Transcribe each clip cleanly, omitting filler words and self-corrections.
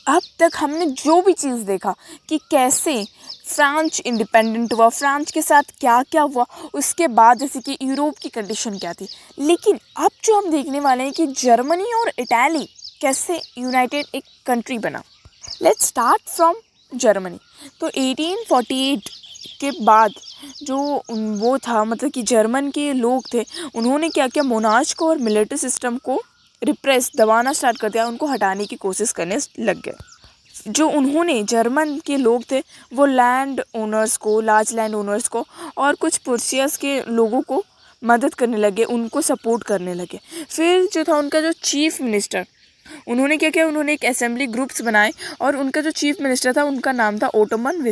अब तक हमने जो भी चीज़ देखा कि कैसे फ्रांस इंडिपेंडेंट हुआ, फ्रांस के साथ क्या क्या हुआ, उसके बाद जैसे कि यूरोप की कंडीशन क्या थी, लेकिन अब जो हम देखने वाले हैं कि जर्मनी और इटाली कैसे यूनाइटेड एक कंट्री बना। Let's start from Germany. तो 1848 के बाद जो वो था, मतलब कि जर्मन के लोग थे, उन्होंने क्या किया, मोनार्च को और मिलिट्री सिस्टम को रिप्रेस दबाना स्टार्ट कर दिया, उनको हटाने की कोशिश करने लग गए। जो उन्होंने जर्मन के लोग थे वो लैंड ओनर्स को, लार्ज लैंड ओनर्स को और कुछ पुर्सियस के लोगों को मदद करने लगे, उनको सपोर्ट करने लगे। फिर जो था उनका जो चीफ मिनिस्टर, उन्होंने क्या किया, उन्होंने एक असेंबली ग्रुप्स बनाए और उनका जो चीफ मिनिस्टर था उनका नाम था ओटो वन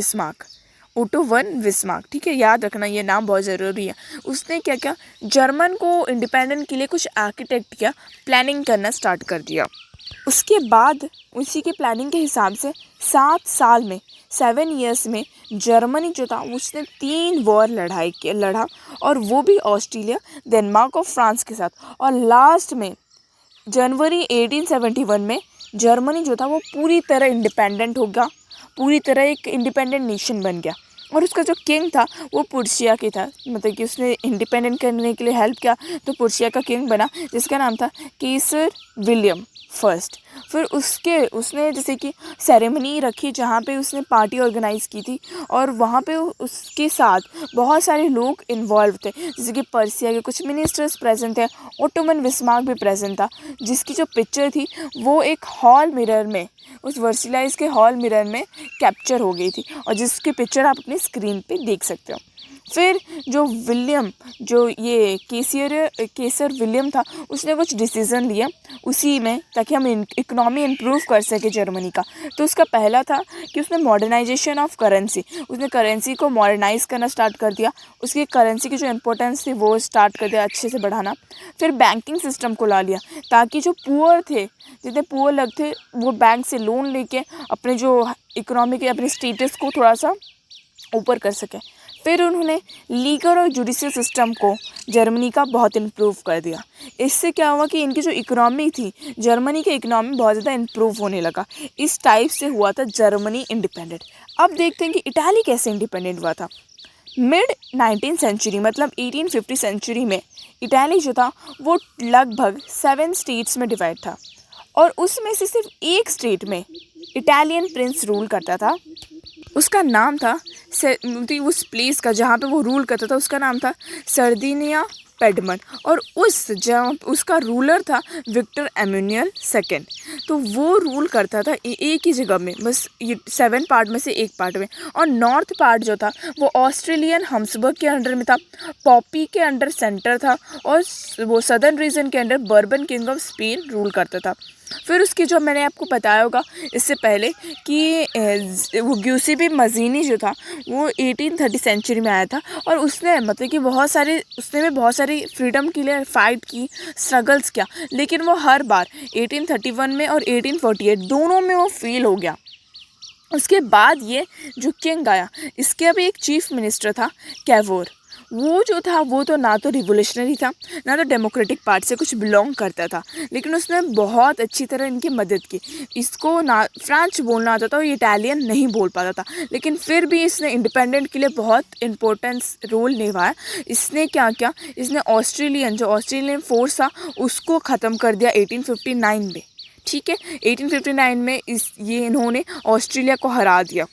विस्मार्क। ठीक है, याद रखना, ये नाम बहुत ज़रूरी है। उसने क्या किया, जर्मन को इंडिपेंडेंट के लिए कुछ आर्किटेक्ट किया, प्लानिंग करना स्टार्ट कर दिया। उसके बाद उसी के प्लानिंग के हिसाब से 7 साल में, 7 ईयर्स में जर्मनी जो था उसने 3 वॉर लड़ा, और वो भी ऑस्ट्रेलिया, डेनमार्क और फ्रांस के साथ। और लास्ट में जनवरी 1871 में जर्मनी जो था वो पूरी तरह इंडिपेंडेंट हो गया, पूरी तरह एक इंडिपेंडेंट नेशन बन गया। और उसका जो किंग था वो पुर्शिया के था, मतलब कि उसने इंडिपेंडेंट करने के लिए हेल्प किया, तो पुर्शिया का किंग बना, जिसका नाम था केसर विलियम फर्स्ट। फिर उसने जैसे कि सेरेमनी रखी जहाँ पे उसने पार्टी ऑर्गेनाइज़ की थी, और वहाँ पे उसके साथ बहुत सारे लोग इन्वॉल्व थे, जैसे कि पर्सिया के कुछ मिनिस्टर्स प्रेजेंट थे, ओटोमन विस्मार्क भी प्रेजेंट था, जिसकी जो पिक्चर थी वो एक हॉल मिरर में, उस वर्सिलाइज के हॉल मिरर में कैप्चर हो गई थी, और जिसकी पिक्चर आप अपनी स्क्रीन पे देख सकते हो। फिर जो ये केसर विलियम था, उसने कुछ डिसीज़न लिया उसी में, ताकि हम इकोनॉमी इम्प्रूव कर सके जर्मनी का। तो उसका पहला था कि उसने मॉडर्नाइजेशन ऑफ करेंसी, उसने करेंसी को मॉडर्नाइज करना स्टार्ट कर दिया, उसकी करेंसी की जो इम्पोर्टेंस थी वो स्टार्ट कर दिया अच्छे से बढ़ाना। फिर बैंकिंग सिस्टम को ला लिया, ताकि जो पुअर थे, जितने पुअर लोग थे, वो बैंक से लोन लेके अपने जो इकोनॉमी के अपने स्टेटस को थोड़ा सा ऊपर कर सके। फिर उन्होंने लीगल और जुडिशियल सिस्टम को जर्मनी का बहुत इम्प्रूव कर दिया। इससे क्या हुआ कि इनकी जो इकोनॉमी थी, जर्मनी की इकोनॉमी बहुत ज़्यादा इम्प्रूव होने लगा। इस टाइप से हुआ था जर्मनी इंडिपेंडेंट। अब देखते हैं कि इटाली कैसे इंडिपेंडेंट हुआ था। मिड 19th सेंचुरी, मतलब 1850 सेंचुरी में इटाली जो था वो लगभग 7 स्टेट्स में डिवाइड था, और उसमें से सिर्फ एक स्टेट में इटालियन प्रिंस रूल करता था। उसका नाम था उस प्लेस का जहाँ पे वो रूल करता था, उसका नाम था सर्दिनिया पेडमन, और उसका रूलर था विक्टर एम्यूनियल सेकेंड। तो वो रूल करता था एक ही जगह में, बस ये 7 पार्ट में से एक पार्ट में। और नॉर्थ पार्ट जो था वो ऑस्ट्रेलियन हम्सबर्ग के अंडर में था, पॉपी के अंडर सेंटर था, और वो सदर्न रीजन के under bourbon king of Spain rule करता था। फिर उसकी जो मैंने आपको बताया होगा इससे पहले कि वो ग्यूसेपे मज़ीनी जो था वो 1830 सेंचुरी में आया था, और उसने मतलब कि उसने भी बहुत सारी फ्रीडम के लिए फ़ाइट की, स्ट्रगल्स किया, लेकिन वो हर बार 1831 में और 1848 दोनों में वो फेल हो गया। उसके बाद ये जो किंग आया, इसके अभी एक चीफ मिनिस्टर था कैवोर। वो जो था वो तो ना तो रिवोल्यूशनरी था, ना तो डेमोक्रेटिक पार्टी से कुछ बिलोंग करता था, लेकिन उसने बहुत अच्छी तरह इनकी मदद की। इसको ना फ्रेंच बोलना आता था और इटालियन नहीं बोल पाता था, लेकिन फिर भी इसने इंडिपेंडेंट के लिए बहुत इंपॉर्टेंस रोल निभाया। इसने क्या किया, इसने ऑस्ट्रेलियन फोर्स था उसको ख़त्म कर दिया 1859 में। ठीक है, 1859 में इन्होंने ऑस्ट्रेलिया को हरा दिया।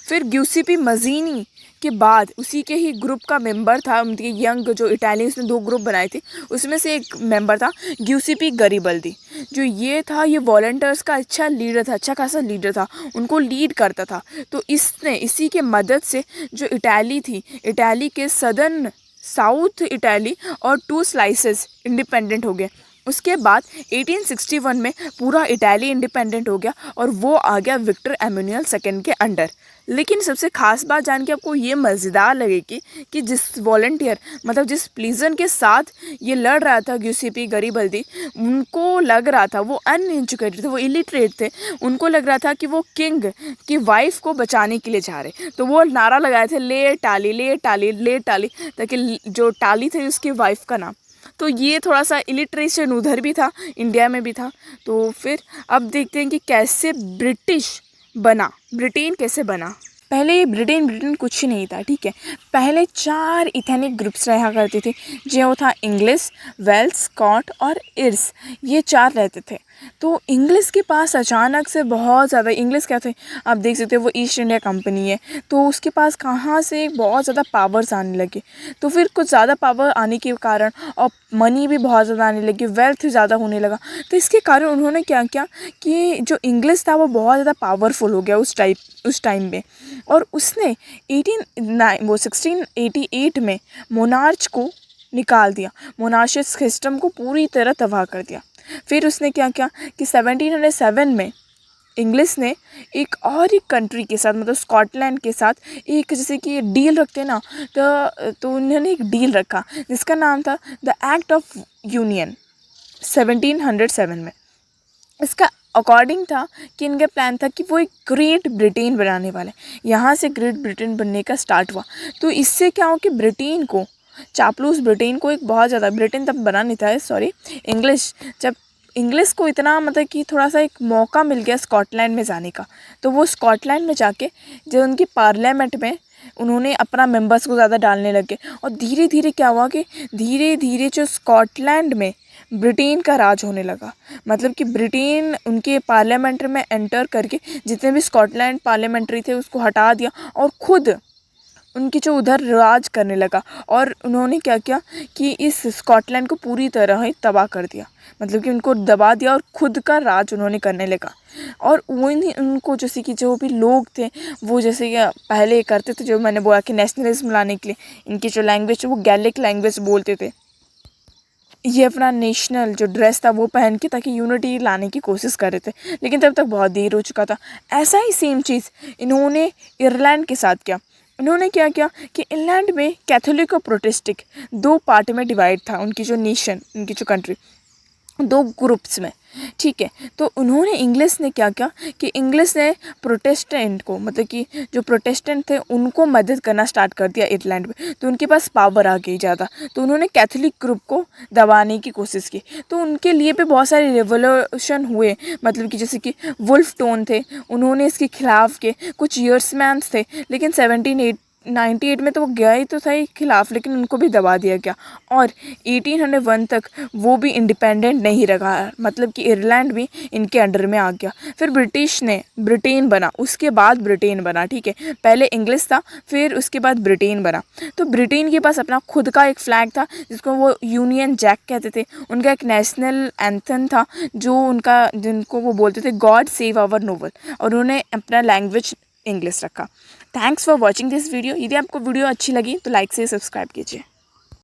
फिर ग्यूसेपे मज़ीनी के बाद उसी के ही ग्रुप का मेंबर था, उनके यंग जो इटालियंस ने 2 ग्रुप बनाए थे, उसमें से एक मेंबर था ग्यूसेपे गरिबल्दी। जो ये था, ये वॉलंटियर्स का अच्छा खासा लीडर था, उनको लीड करता था। तो इसी के मदद से जो इटाली थी, इटाली के सदर्न, साउथ इटाली और 2 स्लाइसेस इंडिपेंडेंट हो गए। उसके बाद 1861 में पूरा इटाली इंडिपेंडेंट हो गया, और वो आ गया विक्टर एम्यूनियल सेकेंड के अंडर। लेकिन सबसे ख़ास बात जान के आपको ये मज़ेदार लगेगी कि जिस वॉलंटियर, मतलब जिस प्लीजन के साथ ये लड़ रहा था ग्यूसेपे गरिबल्दी, उनको लग रहा था, वो अनएजुकेटेड थे, वो इलिटरेट थे, उनको लग रहा था कि वो किंग की वाइफ को बचाने के लिए जा रहे। तो वो नारा लगाए थे, ले टाली ले टाली ले टाली, ताकि जो टाली थी उसकी वाइफ का नाम। तो ये थोड़ा सा इलिट्रेशन उधर भी था, इंडिया में भी था। तो फिर अब देखते हैं कि कैसे ब्रिटेन कैसे बना। पहले ये ब्रिटेन कुछ ही नहीं था, ठीक है। पहले 4 इथेनिक ग्रुप्स रहा करते थे, जो था इंग्लिश, वेल्स, स्कॉट और इर्स, ये 4 रहते थे। तो इंग्लिश के पास अचानक से बहुत ज़्यादा, इंग्लिश क्या थे आप देख सकते हो, वो ईस्ट इंडिया कंपनी है, तो उसके पास कहाँ से बहुत ज़्यादा पावर्स आने लगे। तो फिर कुछ ज़्यादा पावर आने के कारण और मनी भी बहुत ज़्यादा आने लगी, वेल्थ ज़्यादा होने लगा। तो इसके कारण उन्होंने क्या किया कि जो इंग्लिश था वो बहुत ज़्यादा पावरफुल हो गया उस टाइम में, और उसने 1688 में मोनार्च को निकाल दिया, मोनार्शियस सिस्टम को पूरी तरह तबाह कर दिया। फिर उसने क्या किया कि 1707 में इंग्लिश ने एक कंट्री के साथ, मतलब स्कॉटलैंड के साथ एक, जैसे कि डील रखते ना, तो उन्होंने एक डील रखा जिसका नाम था द एक्ट ऑफ यूनियन 1707 में। इसका अकॉर्डिंग था कि इनका प्लान था कि वो एक ग्रेट ब्रिटेन बनाने वाले, यहाँ से ग्रेट ब्रिटेन बनने का स्टार्ट हुआ। तो इससे क्या हो कि ब्रिटेन को, चापलूस ब्रिटेन को एक बहुत ज़्यादा, ब्रिटेन तब बना नहीं था, सॉरी, जब इंग्लिश को इतना, मतलब कि थोड़ा सा एक मौका मिल गया स्कॉटलैंड में जाने का, तो वो स्कॉटलैंड में जाके जो उनकी पार्लियामेंट में उन्होंने अपना मेंबर्स को ज़्यादा डालने लगे, और धीरे धीरे क्या हुआ कि धीरे धीरे जो स्कॉटलैंड में ब्रिटेन का राज होने लगा। मतलब कि ब्रिटेन उनके पार्लियामेंट में एंटर करके जितने भी स्कॉटलैंड पार्लियामेंट्री थे उसको हटा दिया, और ख़ुद उनकी जो उधर राज करने लगा। और उन्होंने क्या किया कि इस स्कॉटलैंड को पूरी तरह ही तबाह कर दिया, मतलब कि उनको दबा दिया और ख़ुद का राज उन्होंने करने लगा। और उनको जैसे कि जो भी लोग थे वो जैसे कि पहले करते थे, जो मैंने बोला कि नेशनलिज्म लाने के लिए इनकी जो लैंग्वेज वो गैलिक लैंग्वेज बोलते थे, ये अपना नेशनल जो ड्रेस था वो पहन के ताकि यूनिटी लाने की कोशिश कर रहे थे, लेकिन तब तक बहुत देर हो चुका था। ऐसा ही सेम चीज़ इन्होंने आयरलैंड के साथ किया। इन्होंने क्या किया कि इंग्लैंड में कैथोलिक और प्रोटेस्टिक 2 पार्ट में डिवाइड था, उनकी जो नेशन, उनकी जो कंट्री 2 ग्रुप्स में, ठीक है। तो उन्होंने, इंग्लिश ने क्या किया कि इंग्लिश ने प्रोटेस्टेंट को, मतलब कि जो प्रोटेस्टेंट थे उनको मदद करना स्टार्ट कर दिया आयरलैंड में, तो उनके पास पावर आ गई ज़्यादा, तो उन्होंने कैथोलिक ग्रुप को दबाने की कोशिश की। तो उनके लिए भी बहुत सारे रेवोल्यूशन हुए, मतलब कि जैसे कि वुल्फ टोन थे, उन्होंने इसके खिलाफ के, कुछ ईयर्समैन्स थे, लेकिन 1798 में तो वो गया ही तो था ही खिलाफ, लेकिन उनको भी दबा दिया गया। और 1801 तक वो भी इंडिपेंडेंट नहीं रहा, मतलब कि आयरलैंड भी इनके अंडर में आ गया। फिर ब्रिटेन बना, उसके बाद ब्रिटेन बना, ठीक है। पहले इंग्लिश था, फिर उसके बाद ब्रिटेन बना। तो ब्रिटेन के पास अपना खुद का एक फ्लैग था जिसको वो यूनियन जैक कहते थे। उनका एक नेशनल एंथम था जिनको वो बोलते थे गॉड सेव आवर नोबल, और उन्होंने अपना लैंग्वेज इंग्लिश रखा। Thanks for watching this video. यदि आपको वीडियो अच्छी लगी तो लाइक से सब्सक्राइब कीजिए।